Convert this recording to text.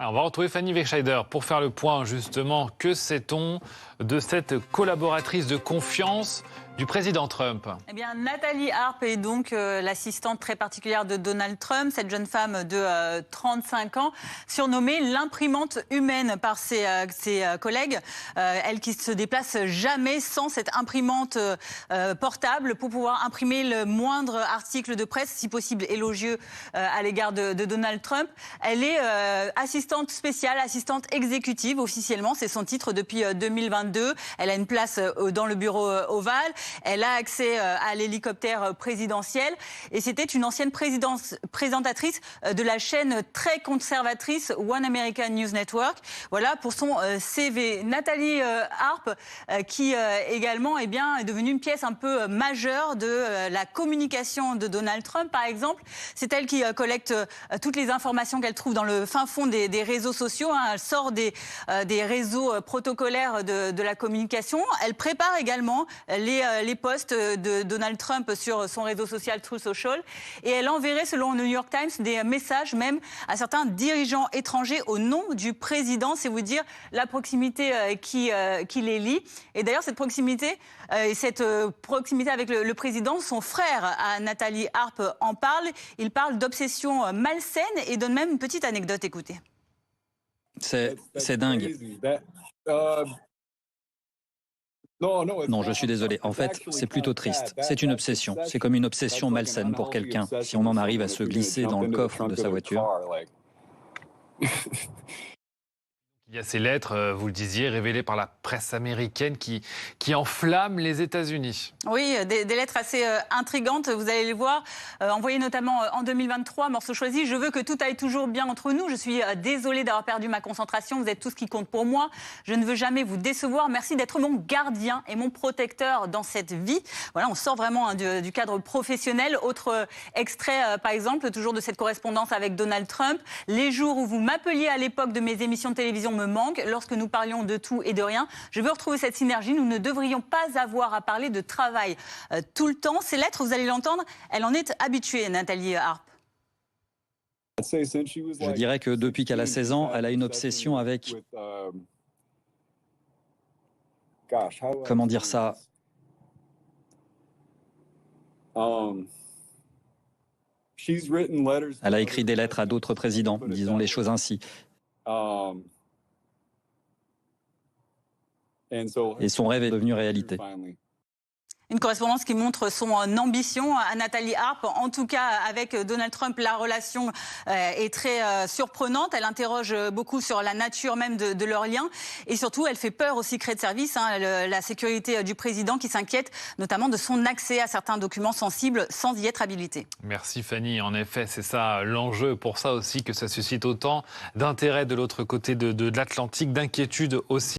Alors, on va retrouver Fanny Wegscheider pour faire le point justement. Que sait-on de cette collaboratrice de confiance du président Trump? Eh bien, Nathalie Arp est donc l'assistante très particulière de Donald Trump, cette jeune femme de 35 ans, surnommée l'imprimante humaine par ses collègues. Elle qui se déplace jamais sans cette imprimante portable pour pouvoir imprimer le moindre article de presse, si possible élogieux à l'égard de Donald Trump. Elle est assistante spéciale, assistante exécutive officiellement, c'est son titre depuis 2022. Elle a une place dans le bureau ovale. Elle a accès à l'hélicoptère présidentiel et c'était une ancienne présentatrice de la chaîne très conservatrice One American News Network. Voilà pour son CV. Nathalie Arp, qui également est devenue une pièce un peu majeure de la communication de Donald Trump, par exemple. C'est elle qui collecte toutes les informations qu'elle trouve dans le fin fond des réseaux sociaux. Elle sort des réseaux protocolaires de la communication. Elle prépare également les posts de Donald Trump sur son réseau social Truth Social et elle enverrait, selon le New York Times, des messages même à certains dirigeants étrangers au nom du président. C'est vous dire la proximité qui les lie. Et d'ailleurs, cette proximité avec le président, son frère à Nathalie Arp en parle. Il parle d'obsession malsaine et donne même une petite anecdote. Écoutez. C'est dingue. Non, je suis désolé. En fait, c'est plutôt triste. C'est une obsession. C'est comme une obsession malsaine pour quelqu'un, si on en arrive à se glisser dans le coffre de sa voiture. Il y a ces lettres, vous le disiez, révélées par la presse américaine qui enflamment les États-Unis. Oui, des lettres assez intrigantes, vous allez les voir, envoyées notamment en 2023, morceau choisi. Je veux que tout aille toujours bien entre nous. Je suis désolée d'avoir perdu ma concentration. Vous êtes tout ce qui compte pour moi. Je ne veux jamais vous décevoir. Merci d'être mon gardien et mon protecteur dans cette vie. Voilà, on sort vraiment du cadre professionnel. Autre extrait, par exemple, toujours de cette correspondance avec Donald Trump. Les jours où vous m'appeliez à l'époque de mes émissions de télévision me manque lorsque nous parlions de tout et de rien. Je veux retrouver cette synergie. Nous ne devrions pas avoir à parler de travail tout le temps. Ces lettres, vous allez l'entendre, elle en est habituée, Nathalie Arp. Je dirais que depuis qu'elle a 16 ans, elle a une obsession avec... Comment dire ça? Elle a écrit des lettres à d'autres présidents, disons les choses ainsi. Et son rêve est devenu réalité. Une correspondance qui montre son ambition à Nathalie Arp. En tout cas, avec Donald Trump, la relation est très surprenante. Elle interroge beaucoup sur la nature même de leur lien. Et surtout, elle fait peur au secret de service, la sécurité du président qui s'inquiète notamment de son accès à certains documents sensibles sans y être habilité. Merci Fanny. En effet, c'est ça l'enjeu. Pour ça aussi que ça suscite autant d'intérêt de l'autre côté de l'Atlantique, d'inquiétude aussi.